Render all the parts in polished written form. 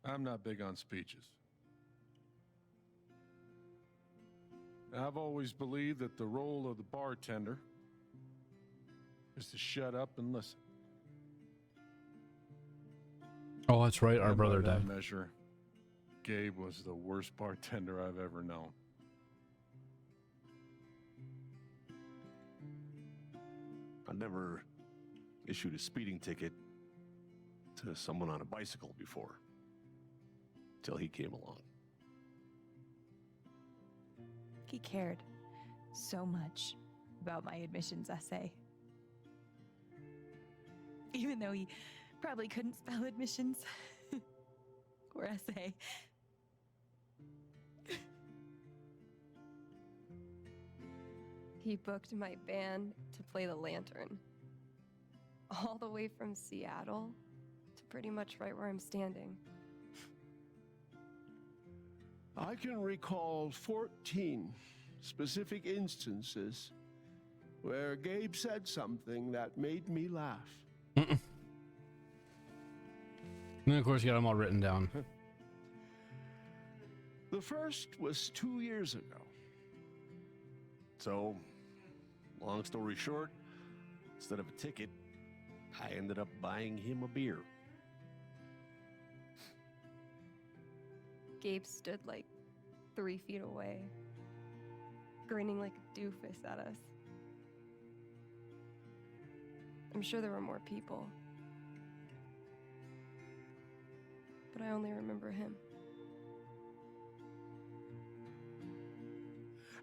I'm not big on speeches. I've always believed that the role of the bartender is to shut up and listen. Oh, that's right. Our And brother by that died. measure, Gabe was the worst bartender I've ever known. I never issued a speeding ticket to someone on a bicycle before, till he came along. He cared so much about my admissions essay. Even though he probably couldn't spell admissions or essay. He booked my band to play the Lantern. All the way from Seattle to pretty much right where I'm standing. I can recall 14 specific instances where Gabe said something that made me laugh. And then, of course, you got them all written down. The first was 2 years ago. So, long story short, instead of a ticket, I ended up buying him a beer. Gabe stood like 3 feet away, grinning like a doofus at us. I'm sure there were more people, but I only remember him.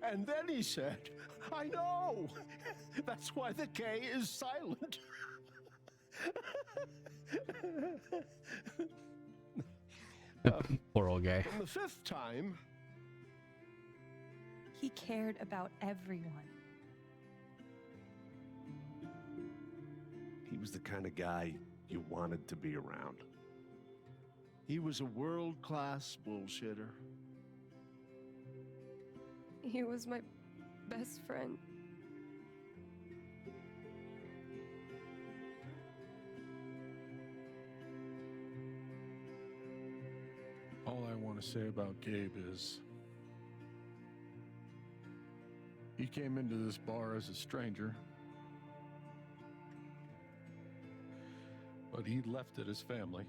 And then he said, I know! That's why the K is silent. Poor old guy. And the fifth time, He cared about everyone. He was the kind of guy you wanted to be around. he was a world-class bullshitter. He was my best friend. All I want to say about Gabe is he came into this bar as a stranger, but he left it as family.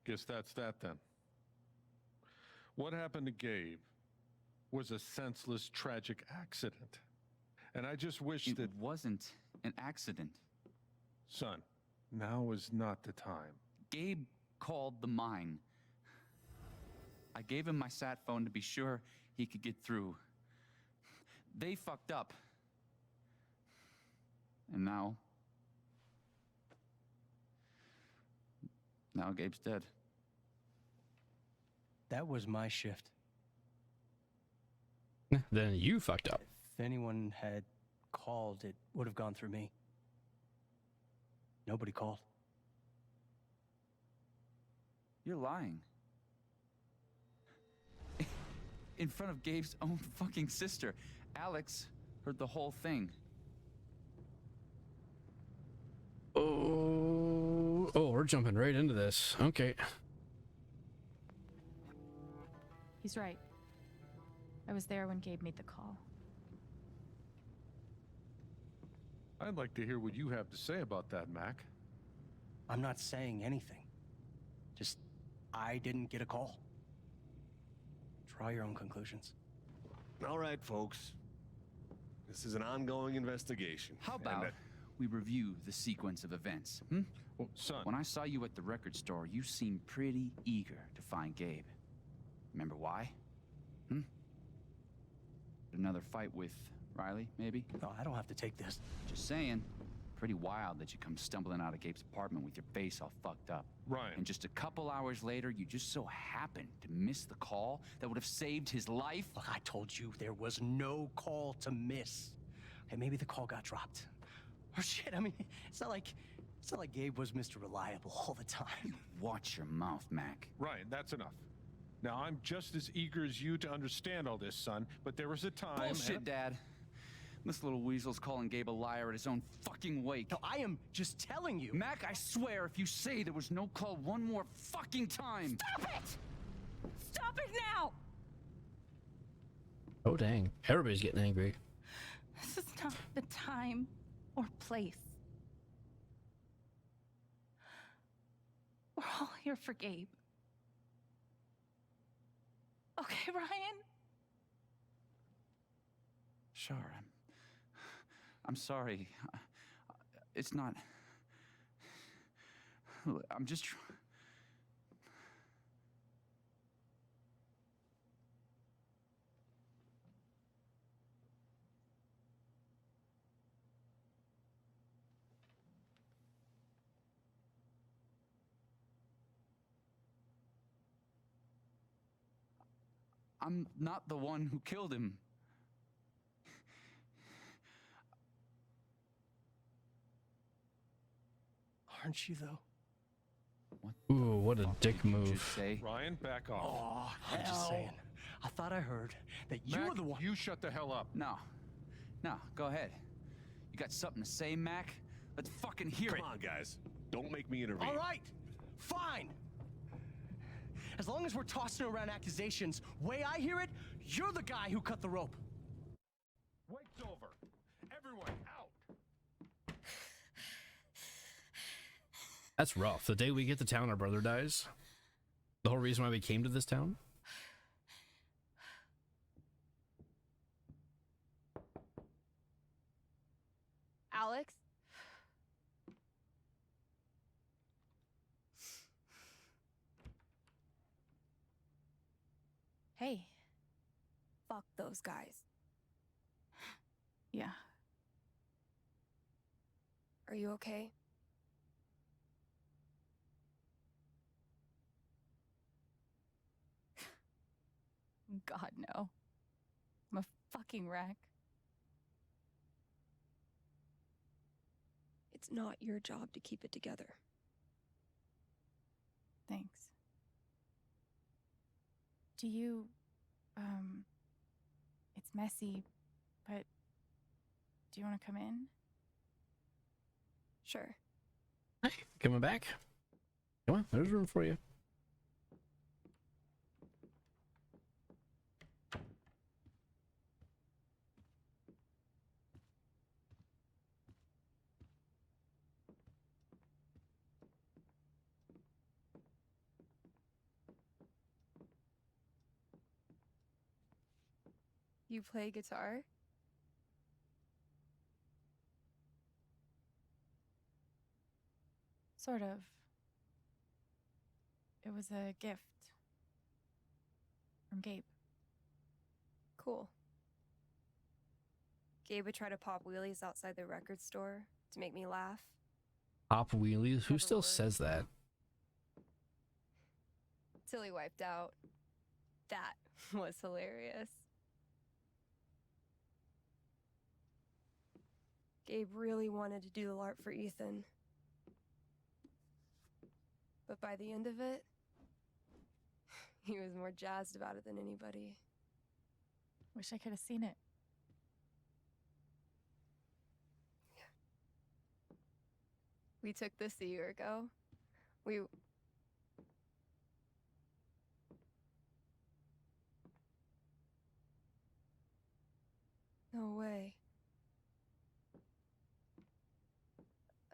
Guess that's that then. What happened to Gabe was a senseless, tragic accident. And I just wish It that, wasn't an accident. son, now is not the time. Gabe called the mine. I gave him my sat phone to be sure he could get through. They fucked up. And now Gabe's dead. That was my shift. Then you fucked up. If anyone had called, it would have gone through me. Nobody called. You're lying. In front of Gabe's own fucking sister. Alex heard the whole thing. Oh, we're jumping right into this. Okay. He's right. I was there when Gabe made the call. I'd like to hear what you have to say about that, Mac. I'm not saying anything. Just, I didn't get a call. Draw your own conclusions. All right, folks. This is an ongoing investigation. How and about we review the sequence of events? Well, son, When I saw you at the record store, you seemed pretty eager to find Gabe. Remember why? Another fight with Riley, maybe? No, I don't have to take this. Just saying. Pretty wild that you come stumbling out of Gabe's apartment with your face all fucked up. Ryan. And just a couple hours later, you just so happened to miss the call that would have saved his life? Look, I told you there was no call to miss. Hey, maybe the call got dropped. Or shit, I mean, it's not like Gabe was Mr. Reliable all the time. Watch your mouth, Mac. Ryan, that's enough. Now, I'm just as eager as you to understand all this, son, but there was a time... Bullshit, Dad. This little weasel's calling Gabe a liar at his own fucking wake. No, I am just telling you. Mac, I swear, if you say there was no call one more fucking time... Stop it! Stop it now! Oh, dang. Everybody's getting angry. This is not the time or place. We're all here for Gabe. Okay, Ryan? Sure, I'm sorry. It's not... I'm just... I'm not the one who killed him. Aren't you, though? Ooh, what a dick Did you move. just say? Ryan, back off. Oh, I'm just saying. I thought I heard that you Mac, were the one. you shut the hell up. No. No, go ahead. You got something to say, Mac? Let's fucking hear Come it. on, guys. Don't make me intervene. All right, fine. As long as we're tossing around accusations, way I hear it, you're the guy who cut the rope. Wake's over. Everyone out. That's rough. The day we get to town, our brother dies. The whole reason why we came to this town. Alex? Hey. Fuck those guys. Yeah. Are you okay? God, no. I'm a fucking wreck. It's not your job to keep it together. Thanks. Do you, it's messy, but do you want to come in? Sure. Hey, coming back? Come on, there's room for you. You play guitar? Sort of. It was a gift from Gabe. Cool. Gabe would try to pop wheelies outside the record store to make me laugh. Pop wheelies? Who Never still worked. says that? Till he wiped out. That was hilarious. Gabe really wanted to do the LARP for Ethan. But by the end of it, he was more jazzed about it than anybody. Wish I could have seen it. We took this a year ago. We... No way.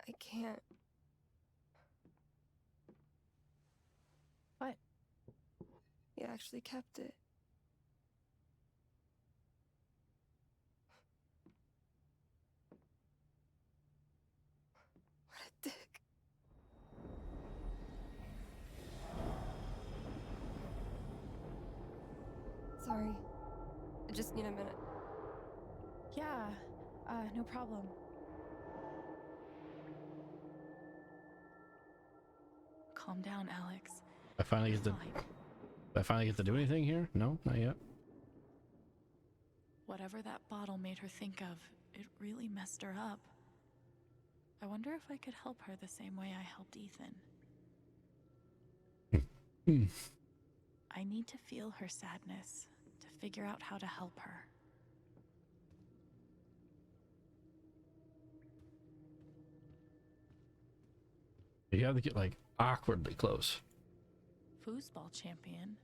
I can't. What? He actually kept it. What a dick. Sorry. I just need a minute. Yeah, no problem. Calm down, Alex. I finally get to. Fine. I finally get to do anything here? No, not yet. Whatever that bottle made her think of, it really messed her up. I wonder if I could help her the same way I helped Ethan. I need to feel her sadness to figure out how to help her. You have to get like awkwardly close. Foosball champion?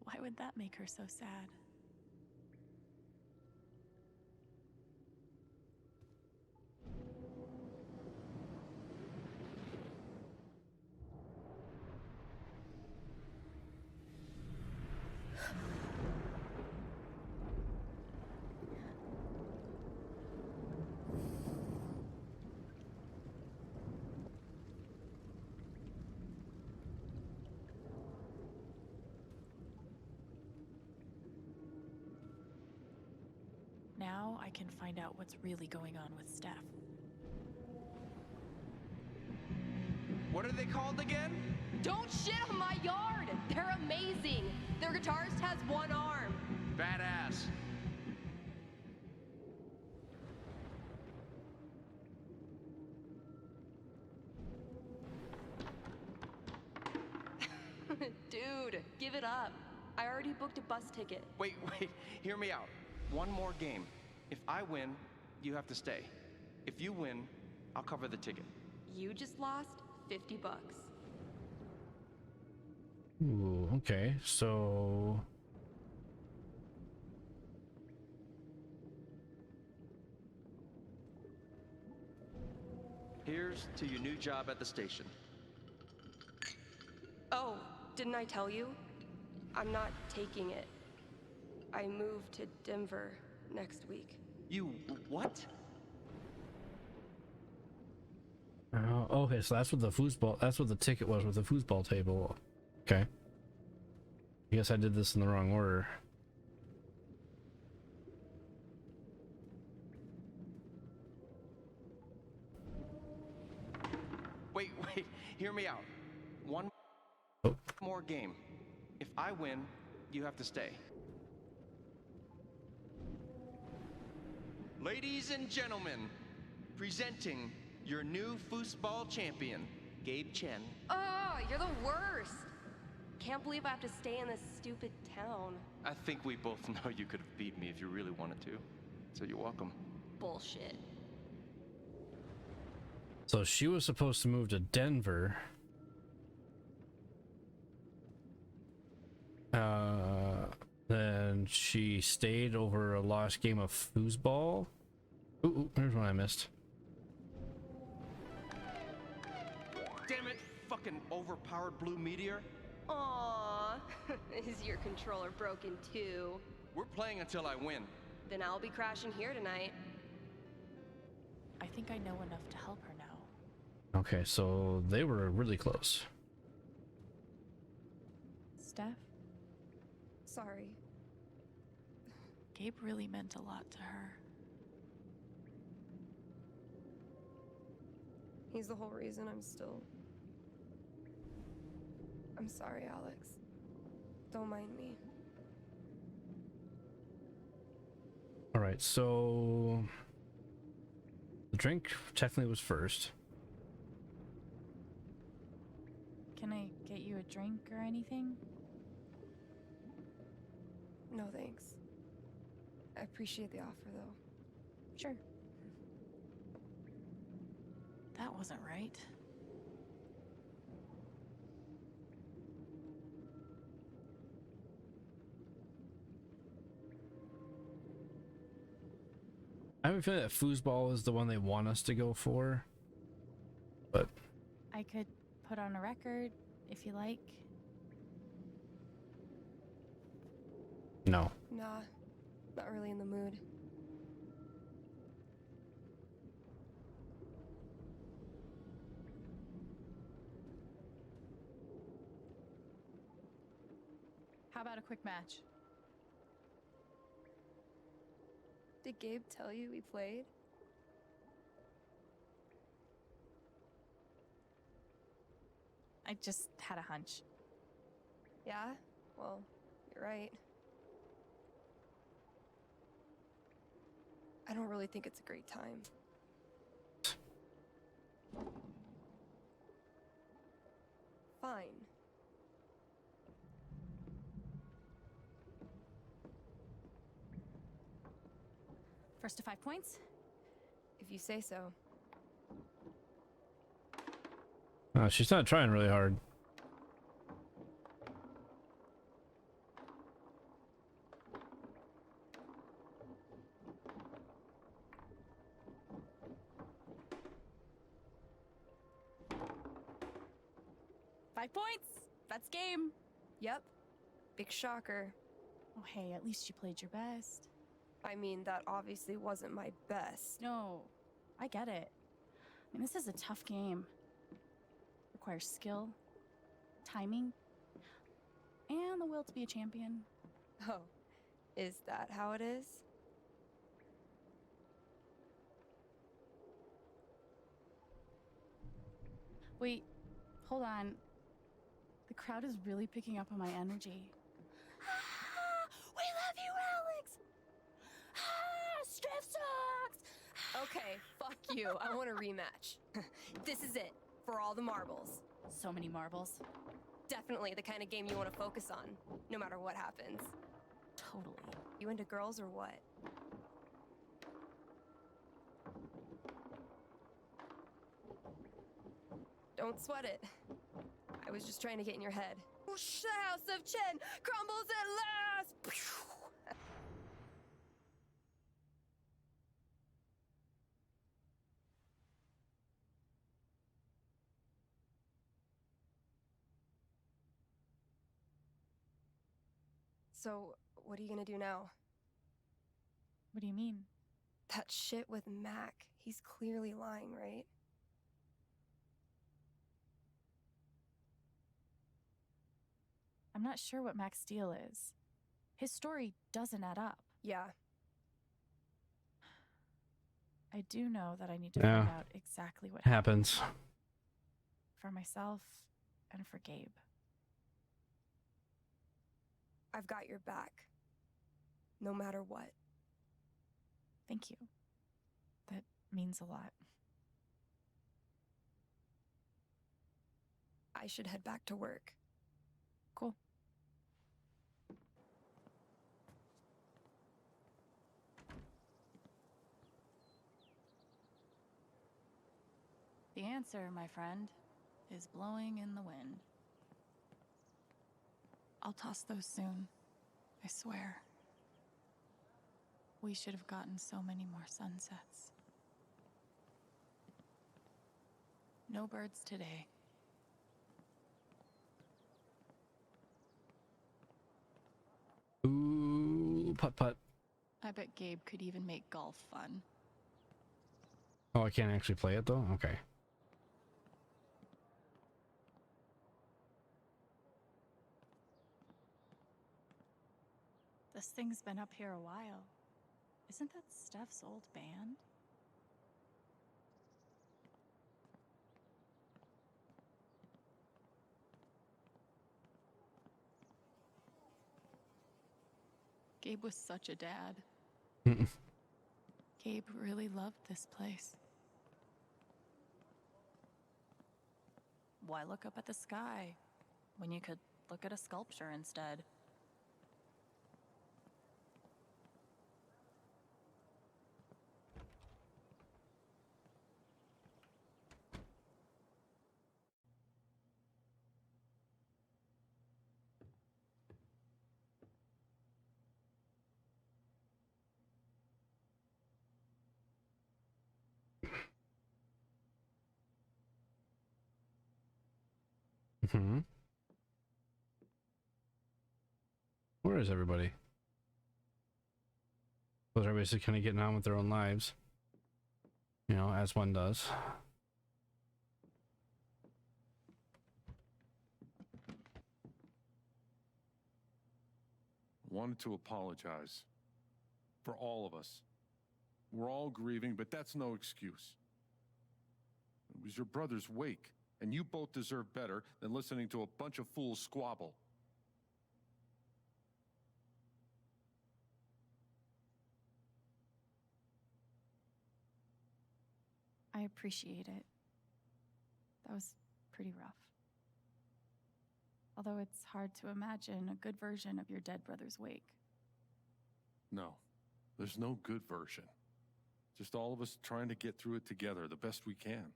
Why would that make her so sad? Now I can find out what's really going on with Steph. What are they called again? Don't shit on my yard! They're amazing! Their guitarist has one arm. Badass. Dude, give it up. I already booked a bus ticket. Wait, hear me out. One more game. If I win, you have to stay. If you win, I'll cover the ticket. You just lost $50. Ooh, okay. So Here's to your new job at the station. Oh, didn't I tell you? I'm not taking it. I move to Denver next week. You what? okay, so that's what the foosball, that's what the ticket was with the foosball table. Okay. I guess I did this in the wrong order. Wait, hear me out. One more game. If I win, you have to stay. Ladies and gentlemen, presenting your new foosball champion, Gabe Chen. Oh, you're the worst! Can't believe I have to stay in this stupid town. I think we both know you could have beat me if you really wanted to. So you're welcome. Bullshit. So she was supposed to move to Denver. Then she stayed over a lost game of foosball. Ooh, there's one I missed. Damn it, fucking overpowered blue meteor. Aww. Is your controller broken too? We're playing until I win. Then I'll be crashing here tonight. I think I know enough to help her now. Okay, so they were really close. Steph, Sorry. Gabe really meant a lot to her. He's the whole reason I'm sorry, Alex. Don't mind me. All right, so the drink technically was first. Can I get you a drink or anything? No thanks. I appreciate the offer though. Sure. That wasn't right. I have a feeling that foosball is the one they want us to go for, but I could put on a record if you like. no. Nah, not really in the mood. How about a quick match? Did Gabe tell you we played? I just had a hunch. Yeah? Well, you're right. I don't really think it's a great time. Fine. First to 5 points? If you say so. She's not trying really hard. Five points. That's game. Yep. Big shocker. Oh, hey, at least you played your best. I mean, that obviously wasn't my best. No, I get it. I mean, this is a tough game. Requires skill, timing, and the will to be a champion. Oh, is that how it is? Wait, hold on. The crowd is really picking up on my energy. We love you, Alex! Striff sucks! Okay, fuck you. I want a rematch. This is it. For all the marbles. So many marbles. Definitely the kind of game you want to focus on, no matter what happens. Totally. You into girls or what? Don't sweat it. I was just trying to get in your head. Whoosh, the House of Chen crumbles at last! Pew! So, what are you gonna do now? What do you mean? That shit with Mac. He's clearly lying, right? I'm not sure what Mac's deal is. His story doesn't add up. Yeah. I do know that I need to Yeah. find out exactly what Happens. for myself and for Gabe. I've got your back. No matter what. Thank you. That means a lot. I should head back to work. Cool. The answer, my friend, is blowing in the wind. I'll toss those soon. I swear. We should have gotten so many more sunsets. No birds today. Ooh, putt putt. I bet Gabe could even make golf fun. Oh, I can't actually play it though? Okay. This thing's been up here a while. Isn't that Steph's old band? Gabe was such a dad. Mm-mm. Gabe really loved this place. Why look up at the sky when you could look at a sculpture instead? Hmm. Where is everybody? Well, everybody's just kind of getting on with their own lives. You know, as one does. Wanted to apologize for all of us. We're all grieving, but that's no excuse. It was your brother's wake, and you both deserve better than listening to a bunch of fools squabble. I appreciate it. That was pretty rough. Although it's hard to imagine a good version of your dead brother's wake. No, there's no good version. Just all of us trying to get through it together the best we can.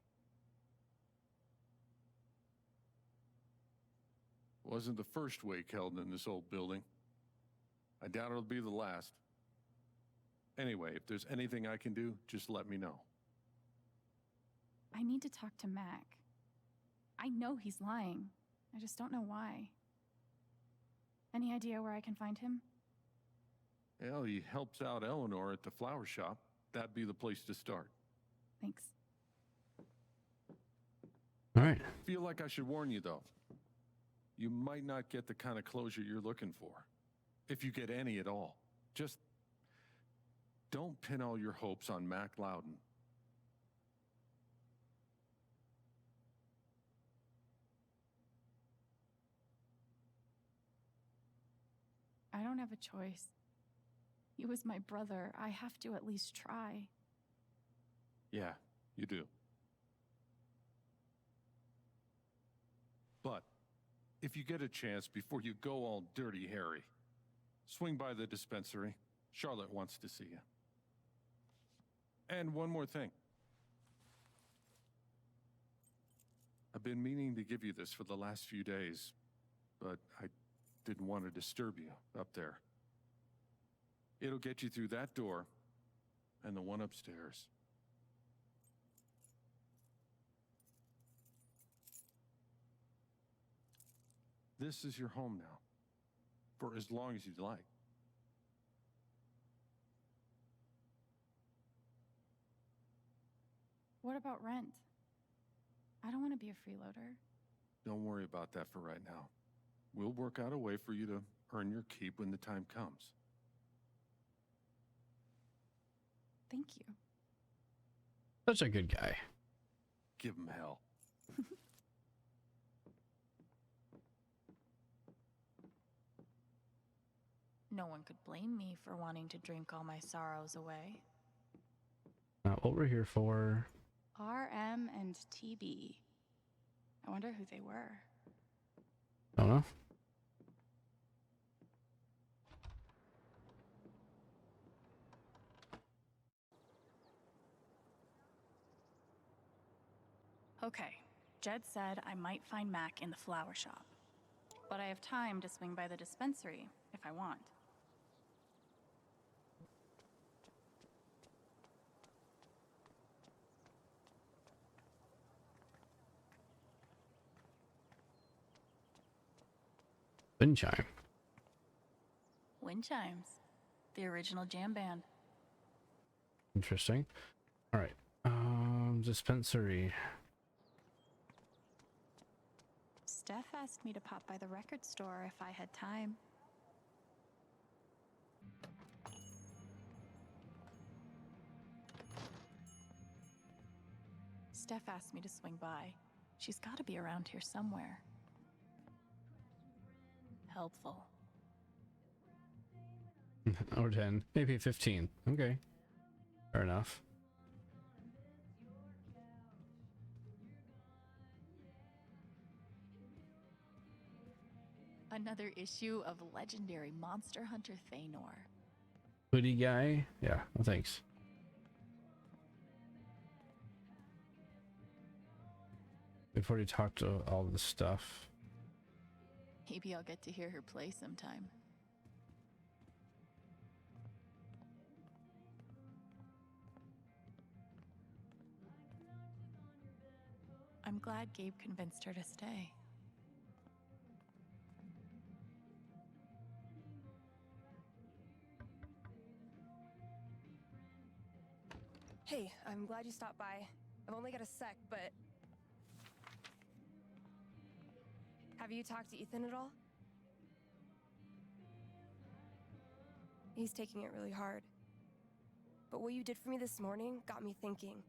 Wasn't the first wake held in this old building. I doubt it'll be the last. Anyway, if there's anything I can do, just let me know. I need to talk to Mac. I know he's lying. I just don't know why. Any idea where I can find him? Well, he helps out Eleanor at the flower shop. That'd be the place to start. Thanks. All right. Feel like I should warn you, though. You might not get the kind of closure you're looking for. If you get any at all. Just don't pin all your hopes on Mac Loudon. I don't have a choice. He was my brother. I have to at least try. Yeah, you do. But if you get a chance before you go all Dirty Harry, swing by the dispensary. Charlotte wants to see you. And one more thing. I've been meaning to give you this for the last few days, but I didn't want to disturb you up there. It'll get you through that door and the one upstairs. This is your home now, for as long as you'd like. What about rent? I don't want to be a freeloader. Don't worry about that for right now. We'll work out a way for you to earn your keep when the time comes. Thank you. Such a good guy. Give him hell. No one could blame me for wanting to drink all my sorrows away. Not what we're here for. RM and TB. I wonder who they were. Don't know. Okay, Jed said I might find Mac in the flower shop. But I have time to swing by the dispensary if I want. Wind chime. Wind chimes. The original jam band. Interesting. All right. Dispensary. Steph asked me to pop by the record store if I had time. Steph asked me to swing by. She's got to be around here somewhere. Helpful. Or 10. Maybe 15. Okay. Fair enough. Another issue of legendary Monster Hunter Thanor. Hoodie guy? Yeah, well, thanks. We've already talked to all the stuff. Maybe I'll get to hear her play sometime. I'm glad Gabe convinced her to stay. Hey, I'm glad you stopped by. I've only got a sec, but... Have you talked to Ethan at all? He's taking it really hard. But what you did for me this morning got me thinking.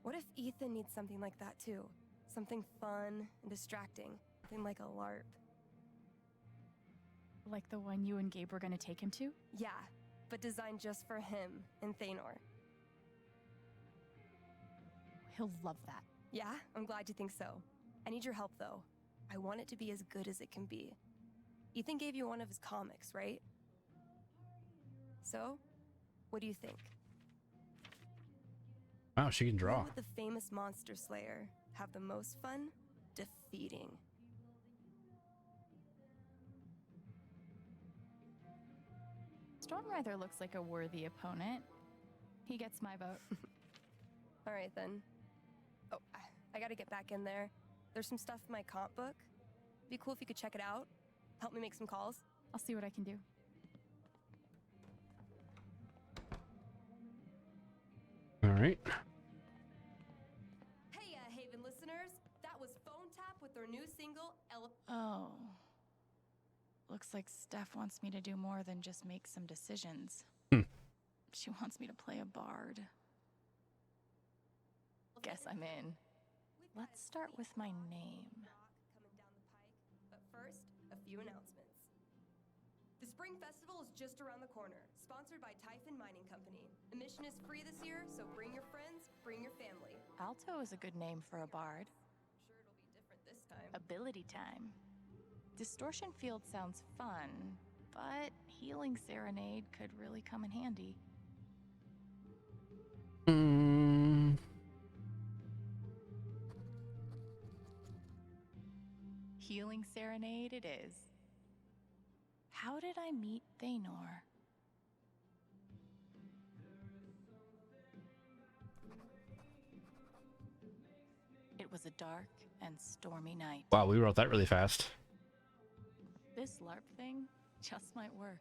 What if Ethan needs something like that too? Something fun and distracting. Something like a LARP. Like the one you and Gabe were gonna take him to? Yeah, but designed just for him and Thanor. He'll love that. Yeah, I'm glad you think so. I need your help though. I want it to be as good as it can be. Ethan gave you one of his comics, right? So, what do you think? Wow, she can draw. Who would the famous monster slayer have the most fun defeating? Stormwrither looks like a worthy opponent. He gets my vote. All right, then. Oh, I gotta get back in there. There's some stuff in my comp book. Be cool if you could check it out. Help me make some calls. I'll see what I can do. All right. Hey, Haven listeners. That was Phone Tap with their new single, Oh. Looks like Steph wants me to do more than just make some decisions. She wants me to play a bard. Guess I'm in. Let's start with my name. Coming down the pike. But first, a few announcements. The Spring Festival is just around the corner, sponsored by Typhon Mining Company. Admission is free this year, so bring your friends, bring your family. Alto is a good name for a bard. I'm sure it'll be different this time. Ability time. Distortion Field sounds fun, but Healing Serenade could really come in handy. Healing Serenade it is. How did I meet Thanor? It was a dark and stormy night. Wow, we wrote that really fast. This LARP thing just might work.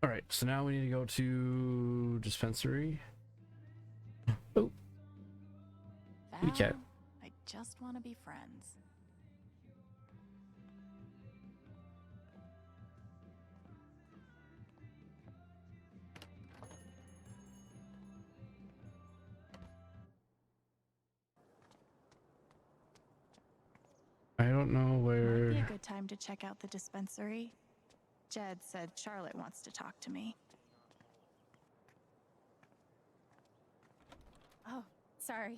All right, so now we need to go to dispensary. Oh, we can't. I just want to be friends. I don't know Might be where. a good time to check out the dispensary. Jed said Charlotte wants to talk to me. Oh, sorry.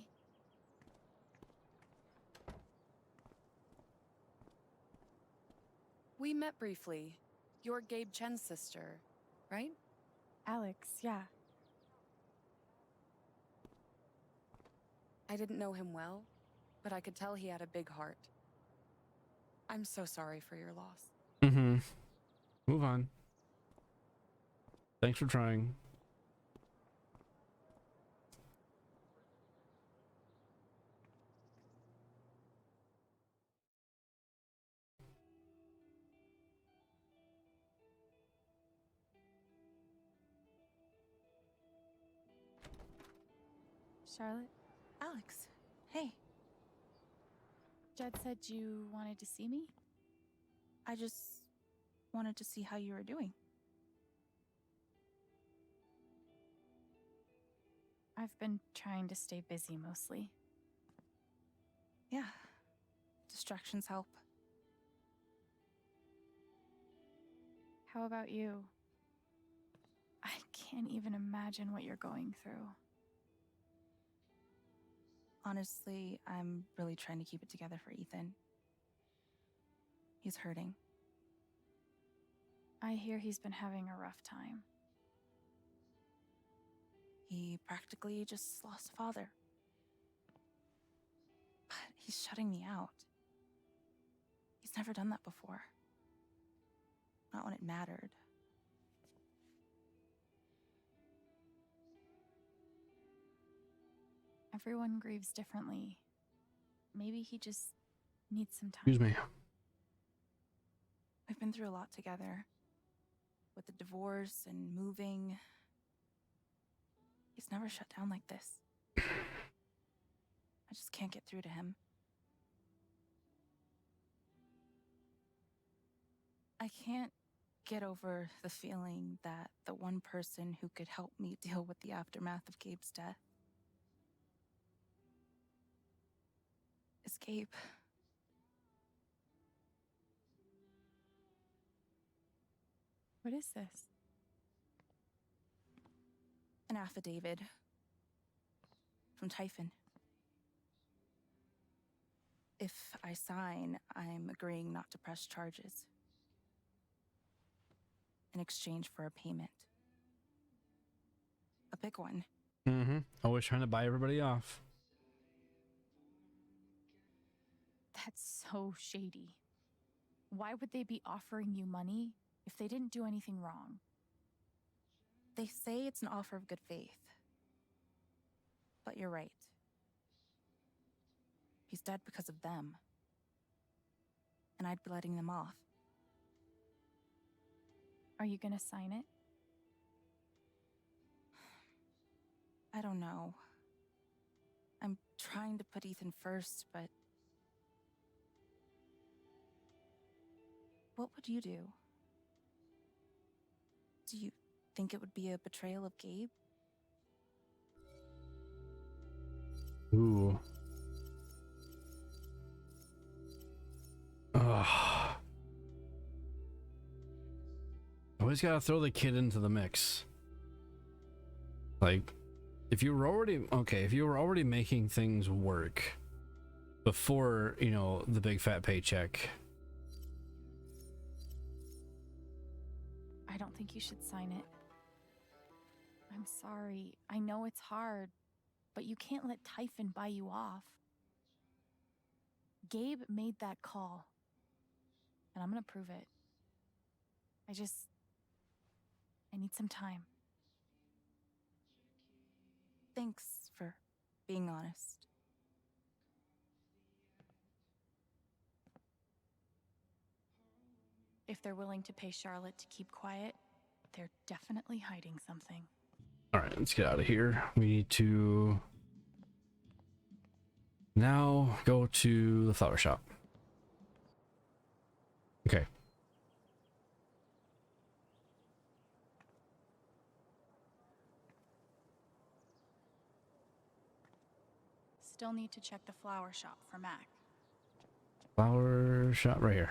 We met briefly. You're Gabe Chen's sister, right? Alex, yeah. I didn't know him well, but I could tell he had a big heart. I'm so sorry for your loss. Mm-hmm. Move on. Thanks for trying. Charlotte? Alex, hey. Jed said you wanted to see me? I just wanted to see how you were doing. I've been trying to stay busy mostly. Yeah. Distractions help. How about you? I can't even imagine what you're going through. Honestly, I'm really trying to keep it together for Ethan. He's hurting. I hear he's been having a rough time. He practically just lost a father. But he's shutting me out. He's never done that before. Not when it mattered. Everyone grieves differently. Maybe he just needs some time. Excuse me. We've been through a lot together. With the divorce and moving. He's never shut down like this. I just can't get through to him. I can't get over the feeling that the one person who could help me deal with the aftermath of Gabe's death is Gabe. What is this? An affidavit from Typhon. If I sign, I'm agreeing not to press charges. in exchange for a payment. A big one. Mm-hmm. Always trying to buy everybody off. That's so shady. Why would they be offering you money if they didn't do anything wrong? They say it's an offer of good faith. But you're right. He's dead because of them. And I'd be letting them off. Are you gonna sign it? I don't know. I'm trying to put Ethan first, but... What would you do? Do you think it would be a betrayal of Gabe? Ooh. Ugh. Always gotta throw the kid into the mix. Like, if you were already making things work before, you know, the big fat paycheck. I don't think you should sign it. I'm sorry. I know it's hard, but you can't let Typhon buy you off. Gabe made that call, and I'm gonna prove it. I need some time. Thanks for being honest. If they're willing to pay Charlotte to keep quiet, they're definitely hiding something. All right, let's get out of here. We need to now go to the flower shop. Okay. Still need to check the flower shop for Mac. Flower shop right here.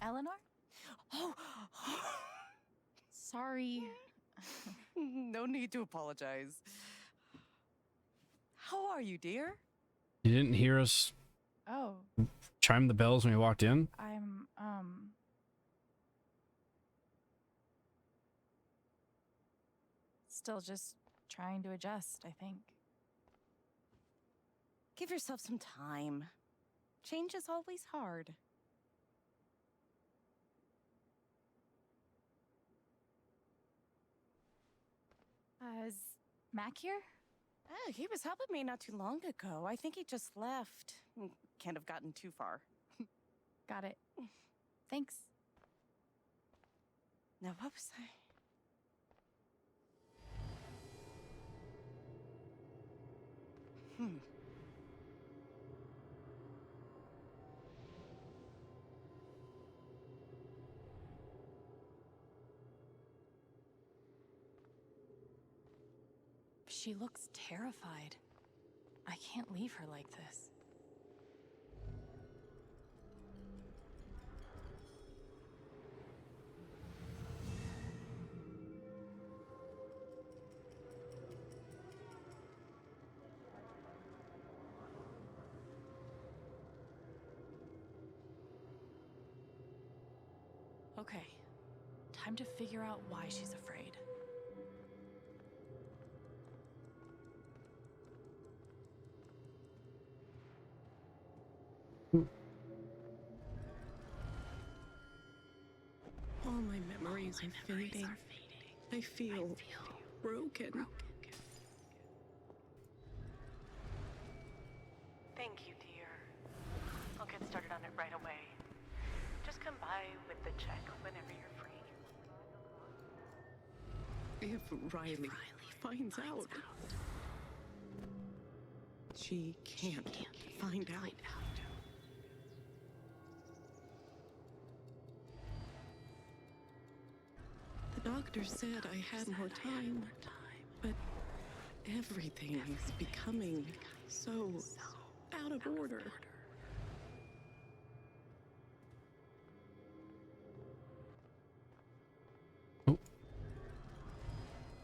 Eleanor? Oh! Sorry. No need to apologize. How are you, dear? You didn't hear us Oh, chime the bells when we walked in? I'm, still just trying to adjust, I think. Give yourself some time. Change is always hard. Is Mac here? Oh, he was helping me not too long ago. I think he just left. Can't have gotten too far. Got it. Thanks. Now, what was I? She looks terrified. I can't leave her like this. Okay, time to figure out why she's afraid. All my memories are fading. I feel broken. Thank you, dear. I'll get started on it right away. Just come by with the check whenever you're free. If Riley finds out, she can't find out. Doctor said I had more time, but everything is becoming so out of order.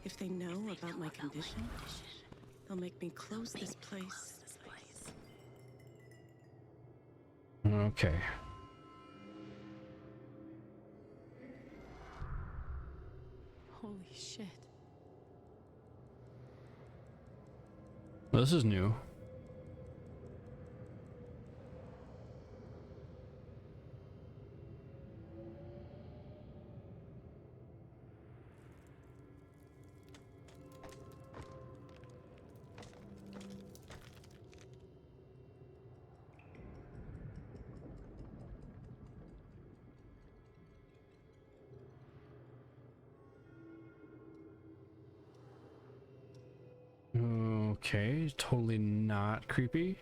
If they know about my condition, they'll make me close this place. Okay. Holy shit. This is new. Okay, totally not creepy.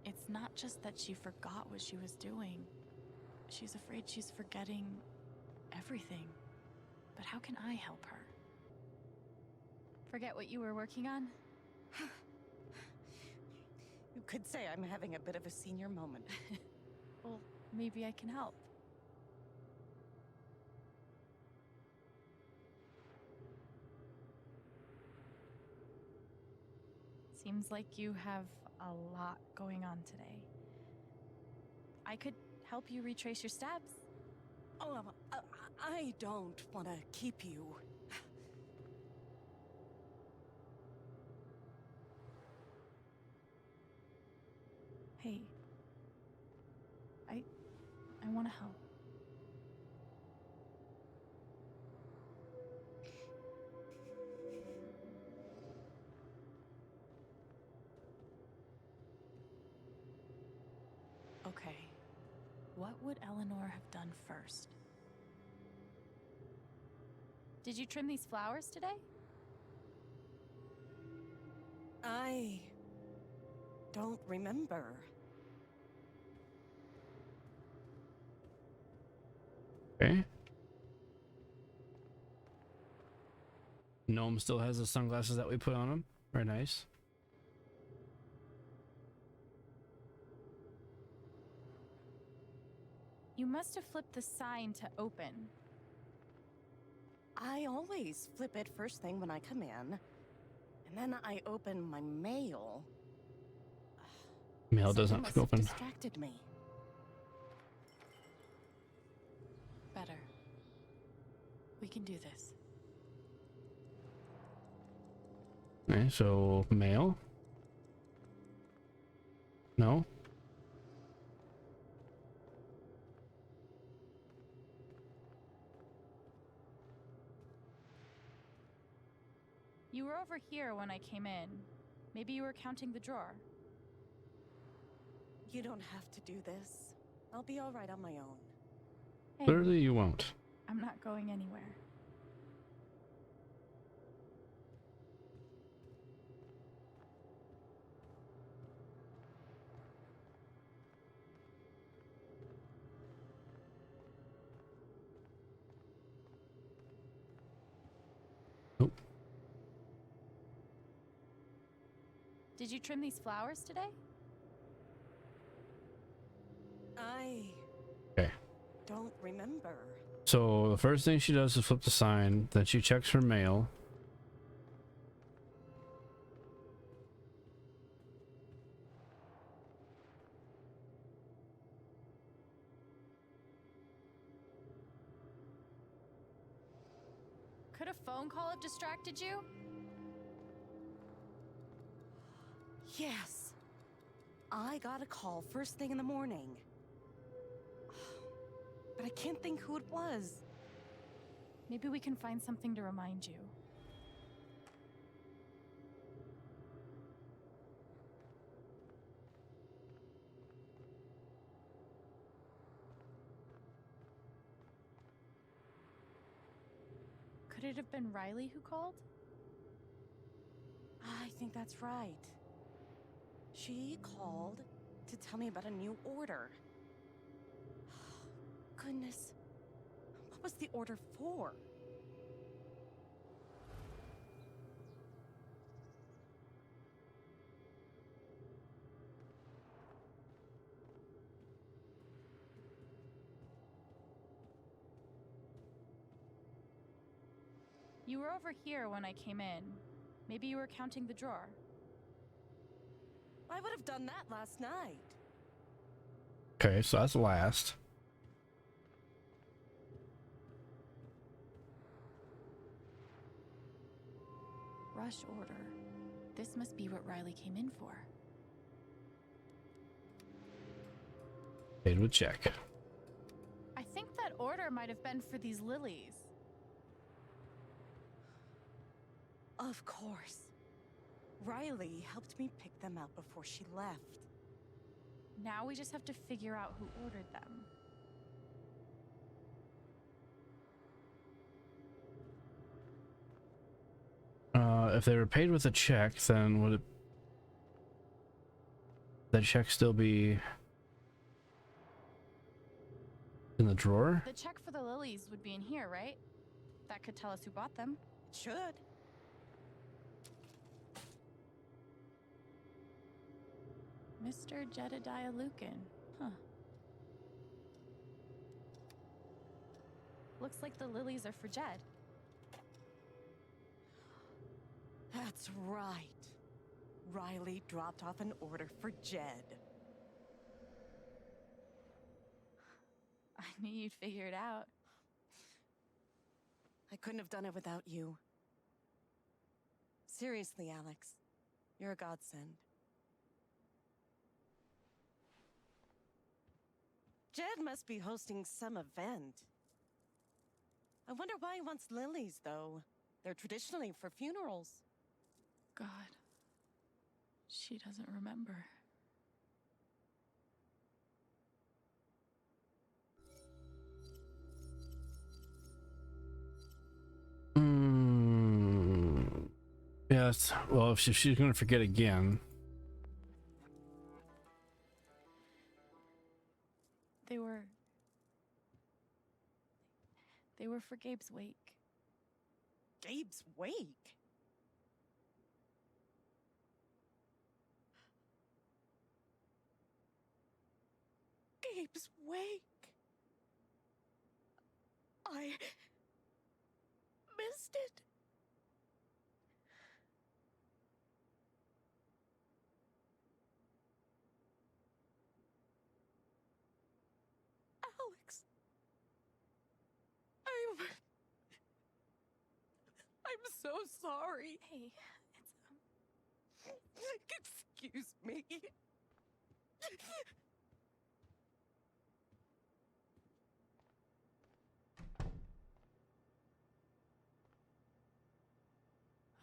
It's not just that she forgot what she was doing. She's afraid she's forgetting everything. But how can I help her? Forget what you were working on? You could say I'm having a bit of a senior moment. Well, maybe I can help. Seems like you have a lot going on today. I could help you retrace your steps. Oh, I don't want to keep you. Hey. I want to help. Okay. What would Eleanor have done first? Did you trim these flowers today? I don't remember. Okay. Gnome still has the sunglasses that we put on him. Very nice. You must have flipped the sign to open. I always flip it first thing when I come in, and then I open my mail. Mail doesn't Something like open. must have distracted me. Better. We can do this. Okay, so mail. No. You were over here when I came in. Maybe you were counting the drawer. You don't have to do this. I'll be all right on my own. Hey, Clearly you won't. I'm not going anywhere. Nope. Did you trim these flowers today? I Okay. don't remember. So the first thing she does is flip the sign, then she checks her mail. Could a phone call have distracted you? Yes. I got a call first thing in the morning. But I can't think who it was. Maybe we can find something to remind you. Could it have been Riley who called? I think that's right. She called to tell me about a new order. goodness. What was the order for? You were over here when I came in. Maybe you were counting the drawer. I would have done that last night. Okay, so that's last. Rush order. This must be what Riley came in for. Paid with check. I think that order might have been for these lilies. Of course. Riley helped me pick them out before she left. Now we just have to figure out who ordered them. If they were paid with a check, then would the check still be in the drawer? The check for the lilies would be in here, right? That could tell us who bought them. It should. Mr. Jedediah Lucan. Huh. Looks like the lilies are for Jed. That's right. Riley dropped off an order for Jed. I knew you'd figure it out. I couldn't have done it without you. Seriously, Alex. You're a godsend. Jed must be hosting some event. I wonder why he wants lilies, though. They're traditionally for funerals. God. She doesn't remember. Yes. Well, if she's going to forget again. They were for Gabe's wake. Gabe's wake? Gabe's wake? I missed it. Alex. I'm so sorry. Hey, Excuse me.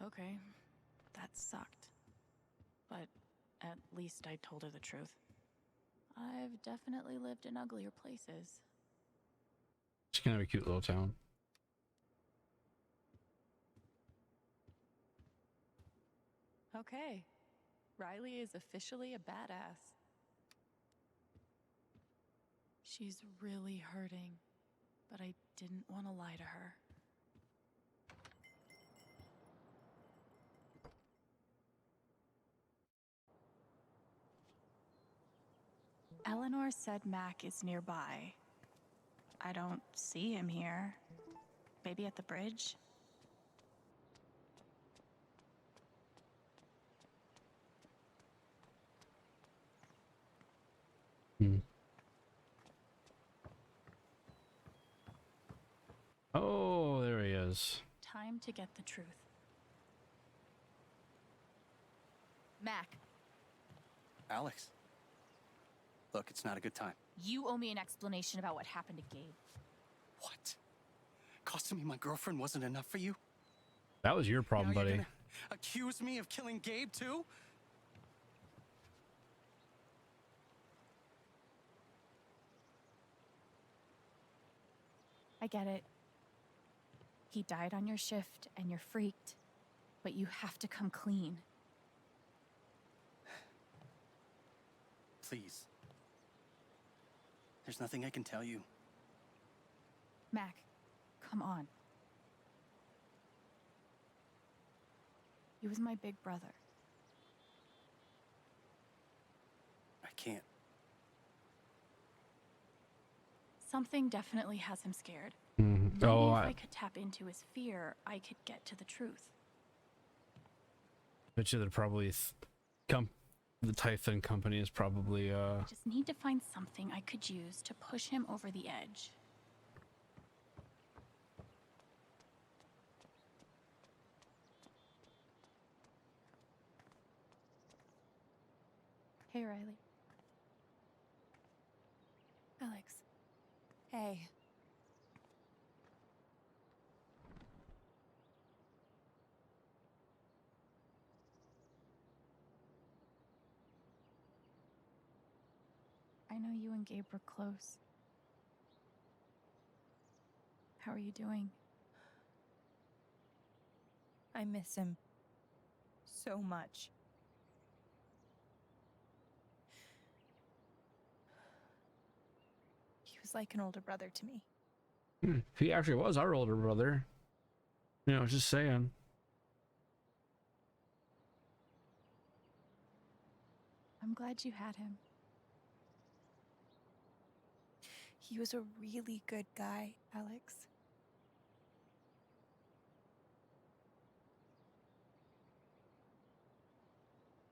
Okay, that sucked. But at least I told her the truth. I've definitely lived in uglier places. It's kind of a cute little town. Okay, Riley is officially a badass. She's really hurting, but I didn't want to lie to her. Eleanor said Mac is nearby. I don't see him here. Maybe at the bridge? Oh, there he is. Time to get the truth. Mac, Alex. Look, it's not a good time. you owe me an explanation about what happened to Gabe. What? Costing me my girlfriend wasn't enough for you? That was your problem, Now you're buddy. gonna accuse me of killing Gabe, too? I get it. He died on your shift and you're freaked, but you have to come clean. Please. There's nothing I can tell you. Mac, come on. He was my big brother. I can't. Something definitely has him scared. Mhm. Maybe Oh, if I I could tap into his fear, I could get to the truth. bet you that probably the Typhon company is probably I just need to find something I could use to push him over the edge. Hey, Riley. Alex. Hey. I know you and Gabe were close. How are you doing? I miss him so much. He was like an older brother to me. he actually was our older brother. You know, just saying. I'm glad you had him. He was a really good guy, Alex.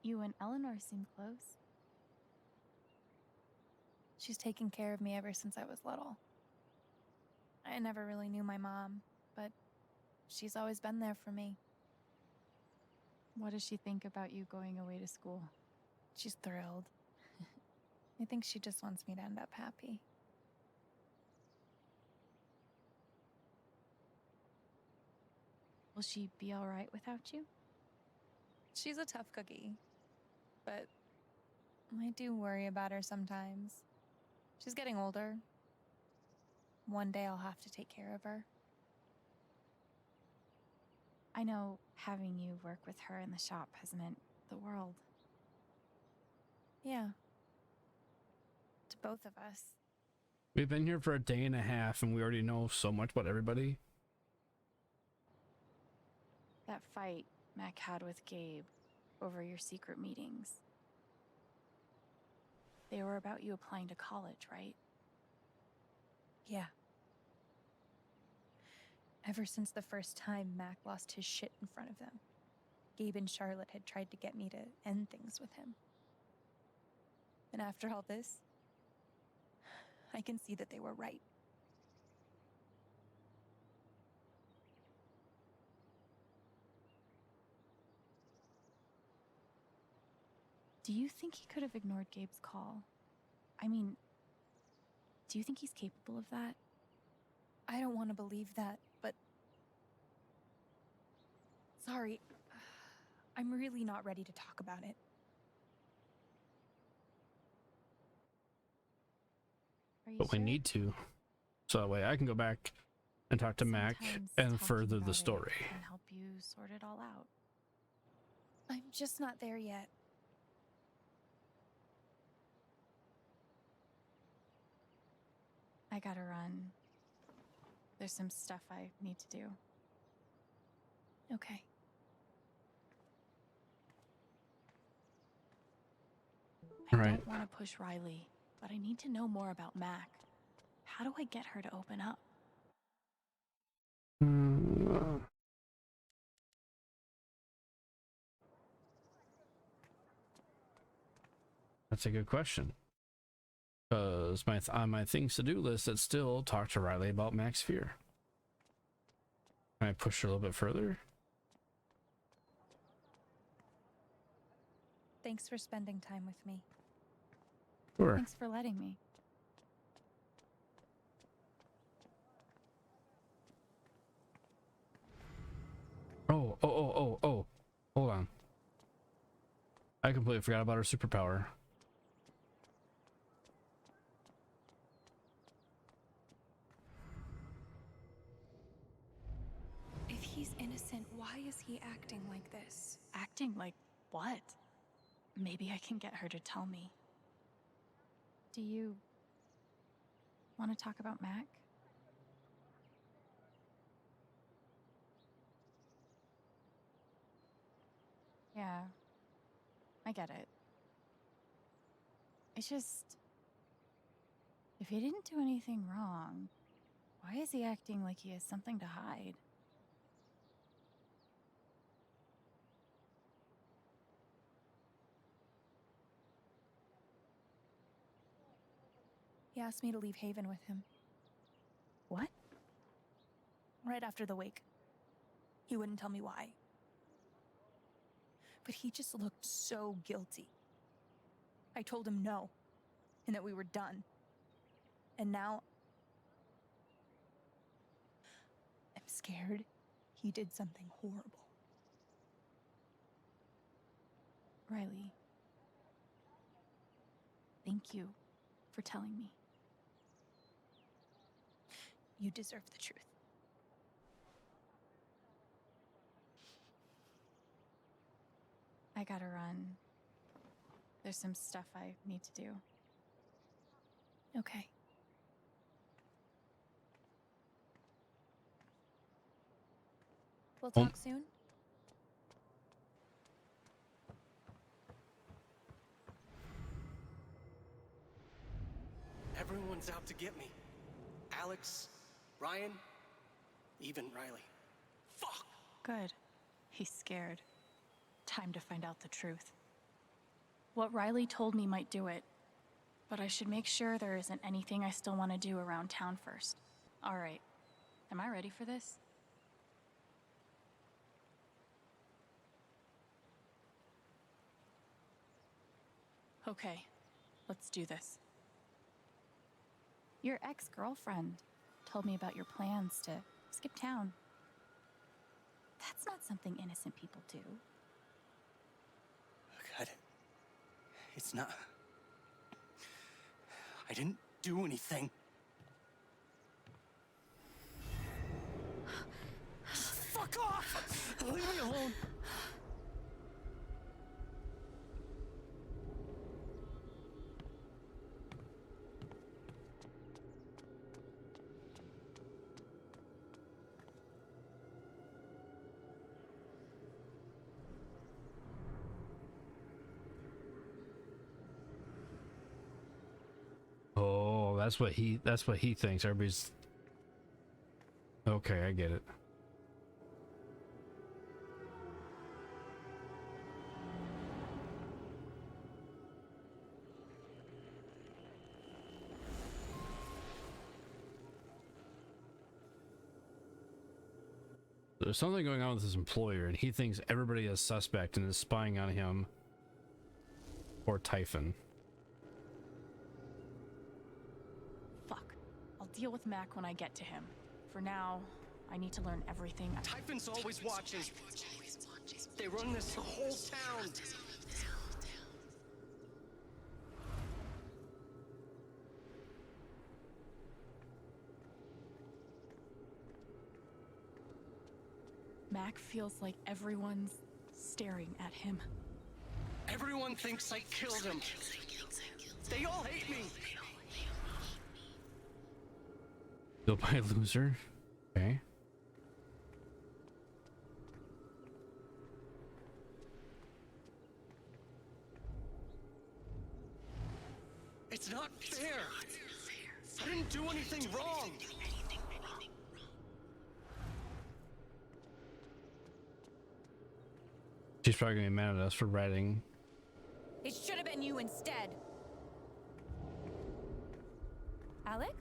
You and Eleanor seem close. She's taken care of me ever since I was little. I never really knew my mom, but she's always been there for me. What does she think about you going away to school? She's thrilled. I think she just wants me to end up happy. Will she be all right without you? She's a tough cookie, but I do worry about her sometimes. She's getting older. One day I'll have to take care of her. I know having you work with her in the shop has meant the world. Yeah. To both of us. We've been here for a day and a half and we already know so much about everybody. That fight Mac had with Gabe over your secret meetings. They were about you applying to college, right? Yeah. Ever since the first time Mac lost his shit in front of them, Gabe and Charlotte had tried to get me to end things with him. And after all this, I can see that they were right. Do you think he could have ignored Gabe's call? I mean, do you think he's capable of that? I don't want to believe that, but... Sorry. I'm really not ready to talk about it. Are you But we sure? need to. So that way I can go back and talk to Mac Sometimes and talking further about the it story. can help you sort it all out. I'm just not there yet. I gotta run. There's some stuff I need to do. Okay. I Right. don't want to push Riley, but I need to know more about Mac. How do I get her to open up? That's a good question. Because on my things to do list, it's still talk to Riley about Mac's fear. Can I push her a little bit further? Thanks for spending time with me. Sure. Thanks for letting me. Oh. Hold on. I completely forgot about her superpower. If he's innocent, why is he acting like this? Acting like what? Maybe I can get her to tell me. Do you want to talk about Mac? Yeah, I get it. It's just, if he didn't do anything wrong, why is he acting like he has something to hide? He asked me to leave Haven with him. What? Right after the wake. He wouldn't tell me why. But he just looked so guilty. I told him no, and that we were done. And now I'm scared he did something horrible. Riley, thank you for telling me. You deserve the truth. I gotta run. There's some stuff I need to do. Okay. We'll talk soon. Everyone's out to get me. Alex, Ryan, even Riley. Fuck! Good. He's scared. Time to find out the truth. What Riley told me might do it, but I should make sure there isn't anything I still want to do around town first. All right. Am I ready for this? Okay, let's do this. Your ex-girlfriend told me about your plans to skip town. That's not something innocent people do. God. It's not. I didn't do anything. Fuck off! Leave me alone! Oh, that's what he thinks. Everybody's okay. I get it. There's something going on with his employer, and he thinks everybody is suspect and is spying on him or Typhon. Fuck. I'll deal with Mac when I get to him. For now, I need to learn everything. Typhon's always watching. They run this whole town. Mac feels like everyone's staring at him. Everyone thinks I killed him. They all hate me. Built by a loser. Okay. It's not fair. I didn't do anything wrong. She's probably gonna be mad at us for writing. It should have been you instead. Alex?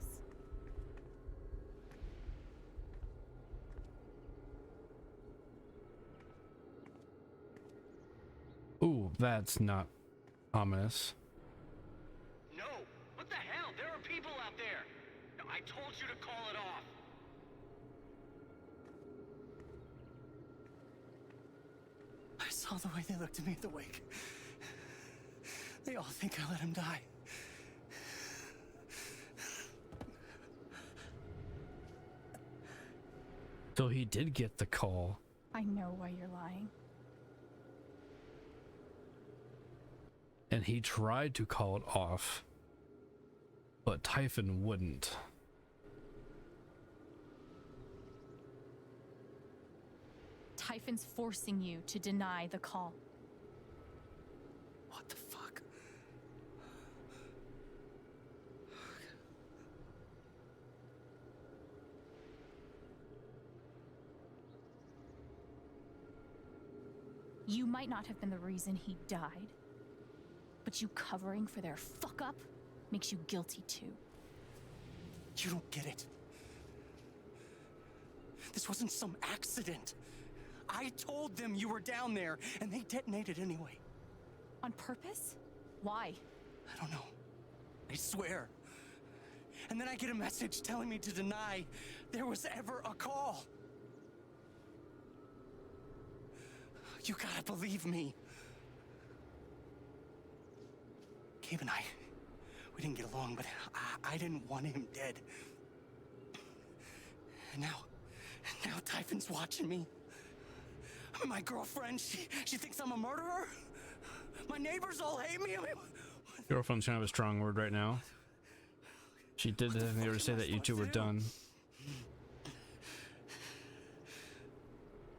Ooh, that's not ominous. No! What the hell? There are people out there! I told you to call it off! I saw the way they looked at me at the wake. They all think I let him die. So he did get the call. I know why you're lying. And he tried to call it off, but Typhon wouldn't. Typhon's forcing you to deny the call. You might not have been the reason he died, but you covering for their fuck up makes you guilty too. You don't get it. This wasn't some accident. I told them you were down there, and they detonated anyway. On purpose? Why? I don't know. I swear. And then I get a message telling me to deny there was ever a call. You gotta believe me. Gabe and I, we didn't get along, but I didn't want him dead. And now Typhon's watching me. My girlfriend, she thinks I'm a murderer. My neighbors all hate me. I mean, Girlfriend's kind of a strong word right now. She did definitely ever say that you two were done.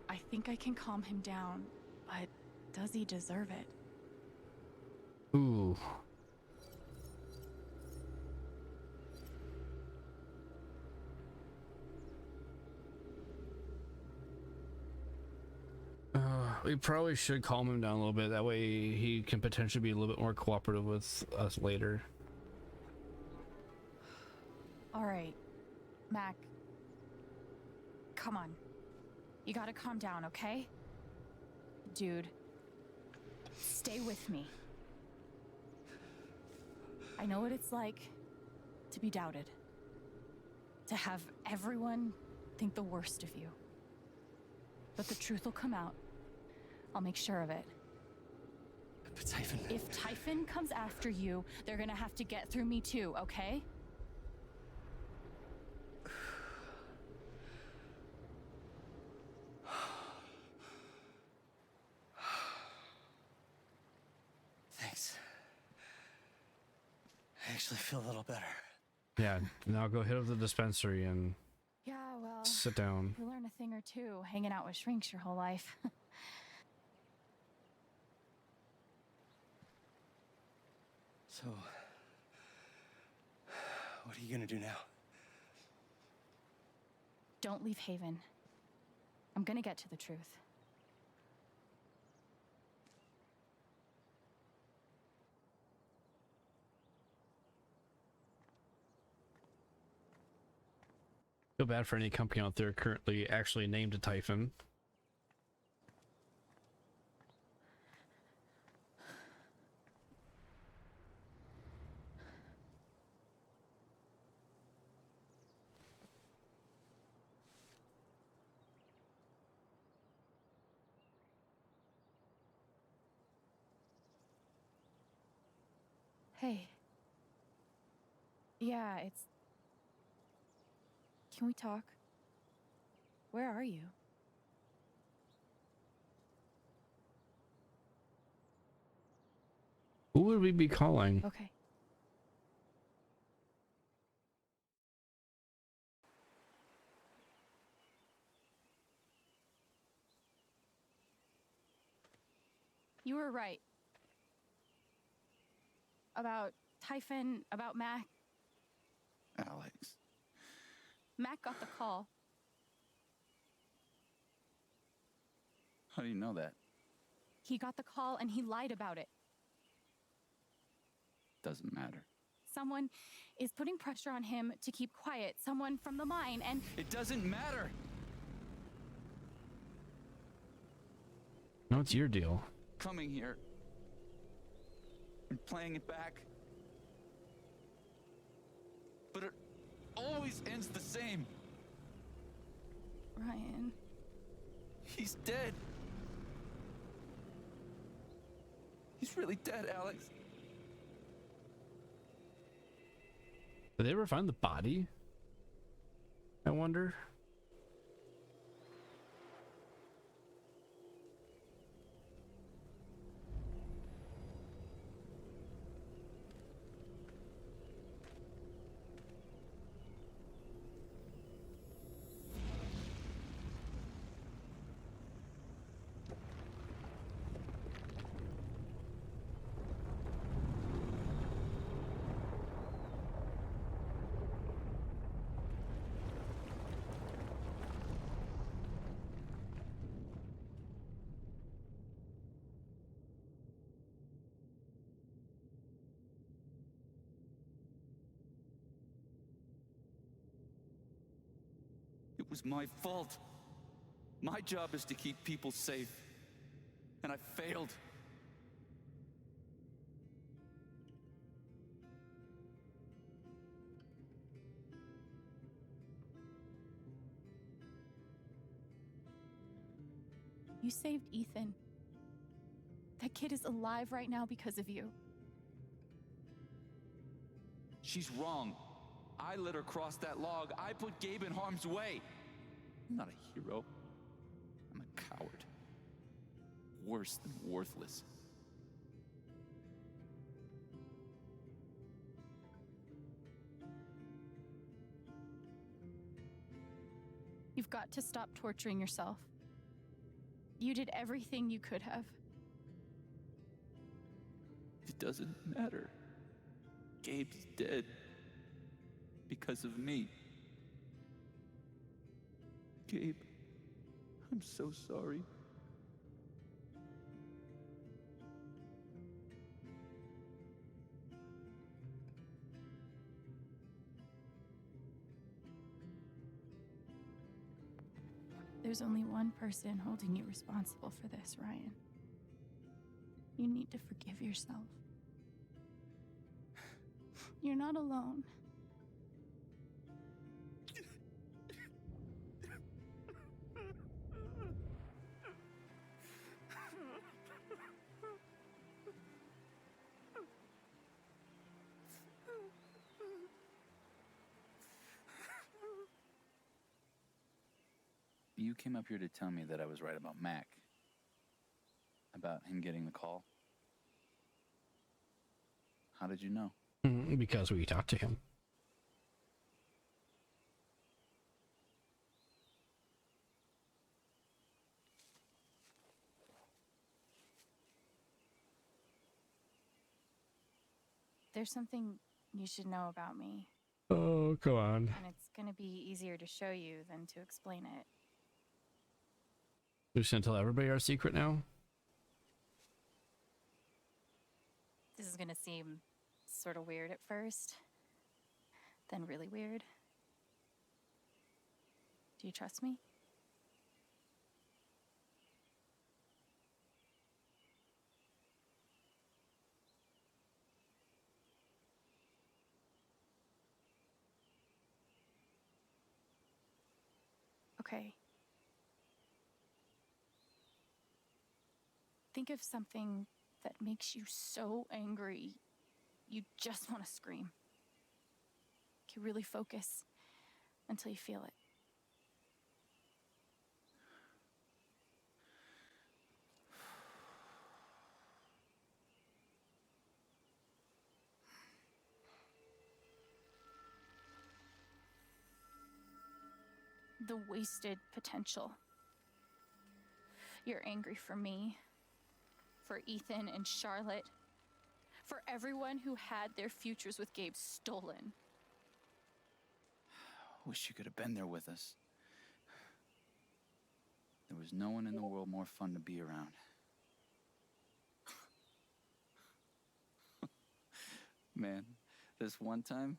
I think I can calm him down, but does he deserve it? Ooh. We probably should calm him down a little bit. That way he can potentially be a little bit more cooperative with us later. All right, Mac. Come on. You gotta calm down, okay? Dude, stay with me. I know what it's like to be doubted. To have everyone think the worst of you. But the truth will come out. I'll make sure of it. But Typhon... If Typhon comes after you, they're gonna have to get through me too, okay? Thanks. I actually feel a little better. Yeah, now go hit up the dispensary and Yeah, well, sit down. you learn a thing or two hanging out with shrinks your whole life. So, what are you gonna do now? Don't leave Haven. I'm gonna get to the truth. Feel bad for any company out there currently actually named a Typhon. Hey. Yeah, it's... Can we talk? Where are you? Who would we be calling? Okay. You were right. About Typhon, about Mac. Alex. Mac got the call. How do you know that? He got the call and he lied about it. Doesn't matter. Someone is putting pressure on him to keep quiet. Someone from the mine, and... It doesn't matter! No, it's your deal. Coming here and playing it back. But it always ends the same. Ryan. He's dead. He's really dead, Alex. Did they ever find the body? I wonder. It was my fault. My job is to keep people safe. And I failed. You saved Ethan. That kid is alive right now because of you. She's wrong. I let her cross that log. I put Gabe in harm's way. I'm not a hero. I'm a coward. Worse than worthless. You've got to stop torturing yourself. You did everything you could have. It doesn't matter. Gabe's dead. Because of me. Gabe, I'm so sorry. There's only one person holding you responsible for this, Ryan. You need to forgive yourself. You're not alone. You came up here to tell me that I was right about Mac. About him getting the call. How did you know? Because we talked to him. There's something you should know about me, Oh, go on. and it's gonna be easier to show you than to explain it. We're just gonna tell everybody our secret now? This is gonna seem sort of weird at first, then really weird. Do you trust me? Okay. Think of something that makes you so angry you just want to scream. Okay, really focus until you feel it. The wasted potential. You're angry for me, for Ethan and Charlotte, for everyone who had their futures with Gabe stolen. Wish you could have been there with us. There was no one in the world more fun to be around. Man, this one time...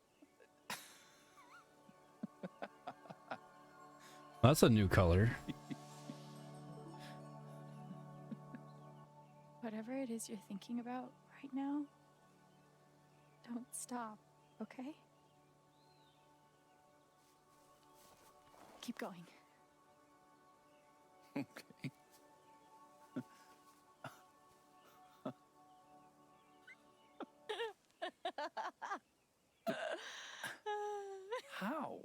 That's a new color. Whatever it is you're thinking about right now, don't stop, okay? Keep going. Okay. How?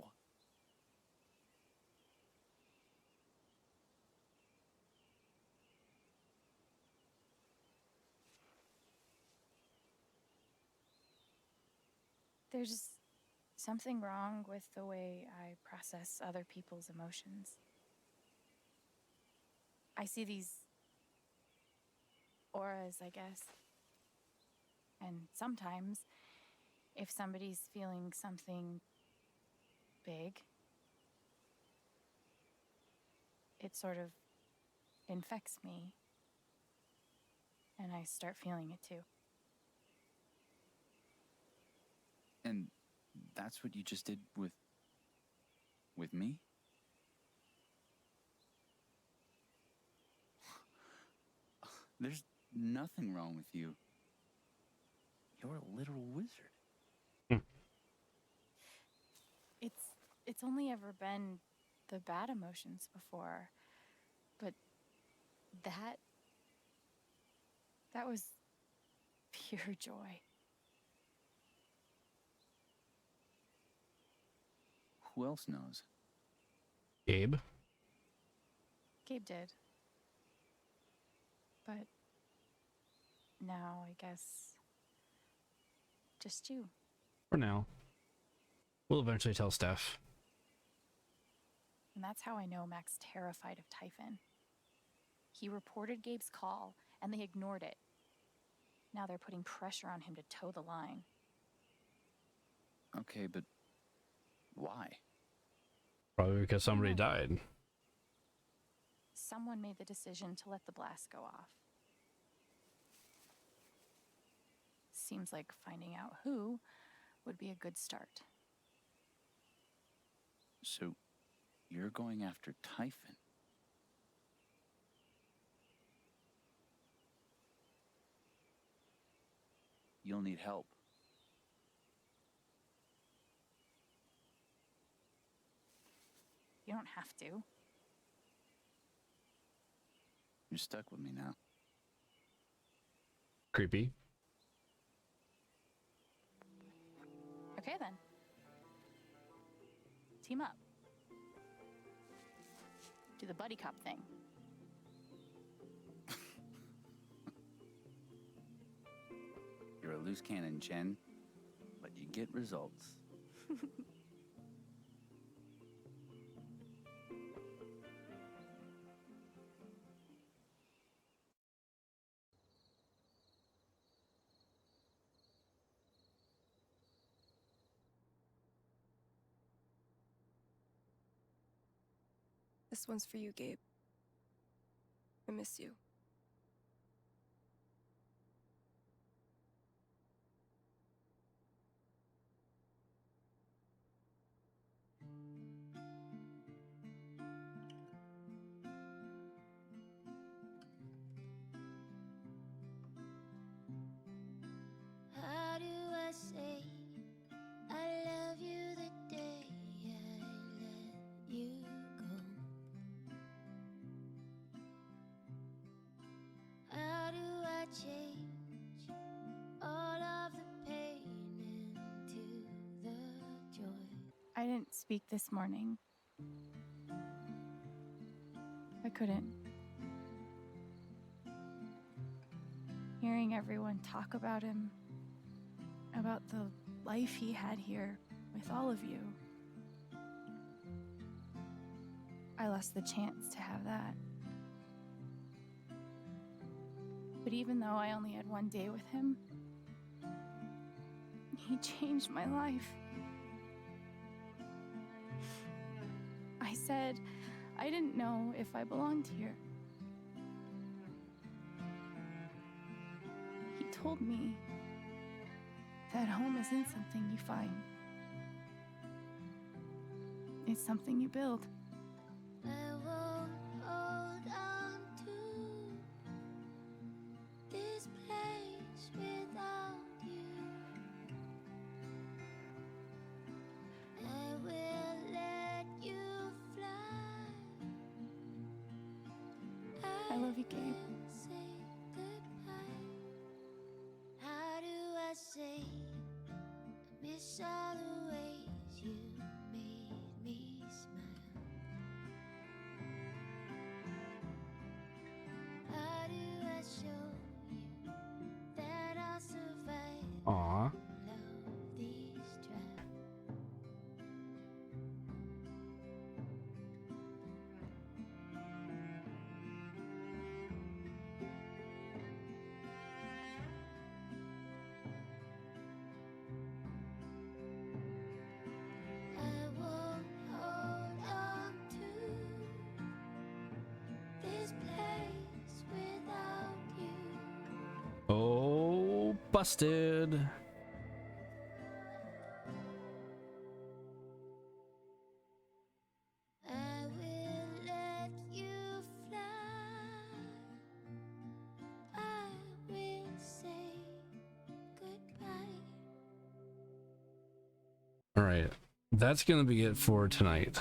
There's something wrong with the way I process other people's emotions. I see these auras, I guess. And sometimes, if somebody's feeling something big, it sort of infects me. And I start feeling it too. And that's what you just did with me? There's nothing wrong with you. You're a literal wizard. It's only ever been the bad emotions before. But that was pure joy. Who else knows? Gabe? Gabe did. But now I guess just you. For now. We'll eventually tell Steph. And that's how I know Mac's terrified of Typhon. He reported Gabe's call, and they ignored it. Now they're putting pressure on him to toe the line. Okay, but why? Probably because somebody died. Someone made the decision to let the blast go off. Seems like finding out who would be a good start. So, you're going after Typhon? You'll need help. You don't have to. You're stuck with me now. Creepy. Okay then. Team up. Do the buddy cop thing. You're a loose cannon, Chen, but you get results. This one's for you, Gabe. I miss you. How do I say I love you the day I let you go? How do I change all of the pain into the joy? I didn't speak this morning. I couldn't. Hearing everyone talk about him, about the life he had here with all of you, I lost the chance to have that. But even though I only had one day with him, he changed my life. I said I didn't know if I belonged here. He told me that home isn't something you find. It's something you build. I won't hold on to this place without you. I will let you fly. I love you, Gabe. will say goodbye. How do I say I miss all the ways you made me smile? How do I show you that I'll survive Aw. all these trials? I won't hold on to this place without you. Oh, busted. I will let you fly. All right, that's gonna be it for tonight.